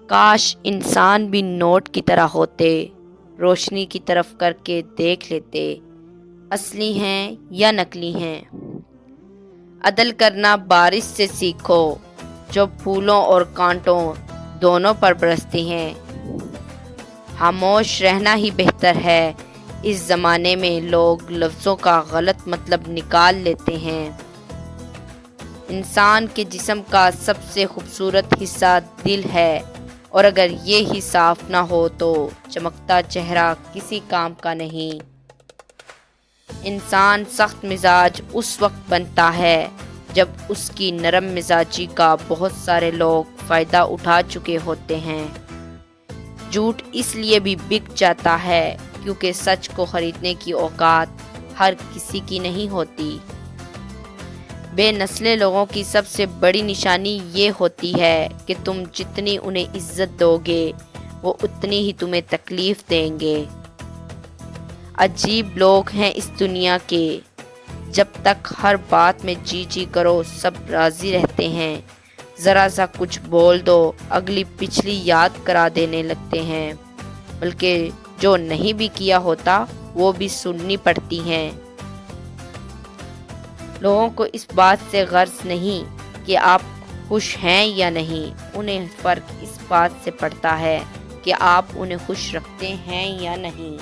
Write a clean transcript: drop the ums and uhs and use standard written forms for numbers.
کاش انسان بھی نوٹ کی طرح ہوتے، روشنی کی طرف کر کے دیکھ لیتے، اصلی ہیں یا نکلی ہیں۔ عدل کرنا بارش سے سیکھو، جو پھولوں اور کانٹوں دونوں پر برستی ہیں۔ خاموش رہنا ہی بہتر ہے، اس زمانے میں لوگ لفظوں کا غلط مطلب نکال لیتے ہیں۔ انسان کے جسم کا سب سے خوبصورت حصہ دل ہے، اور اگر یہ ہی صاف نہ ہو تو چمکتا چہرہ کسی کام کا نہیں۔ انسان سخت مزاج اس وقت بنتا ہے جب اس کی نرم مزاجی کا بہت سارے لوگ فائدہ اٹھا چکے ہوتے ہیں۔ جھوٹ اس لیے بھی بک جاتا ہے کیونکہ سچ کو خریدنے کی اوقات ہر کسی کی نہیں ہوتی۔ بے نسلے لوگوں کی سب سے بڑی نشانی یہ ہوتی ہے کہ تم جتنی انہیں عزت دو گے وہ اتنی ہی تمہیں تکلیف دیں گے۔ عجیب لوگ ہیں اس دنیا کے، جب تک ہر بات میں جی جی کرو سب راضی رہتے ہیں، ذرا سا کچھ بول دو اگلی پچھلی یاد کرا دینے لگتے ہیں، بلکہ جو نہیں بھی کیا ہوتا وہ بھی سننی پڑتی ہیں۔ لوگوں کو اس بات سے غرض نہیں کہ آپ خوش ہیں یا نہیں، انہیں فرق اس بات سے پڑتا ہے کہ آپ انہیں خوش رکھتے ہیں یا نہیں۔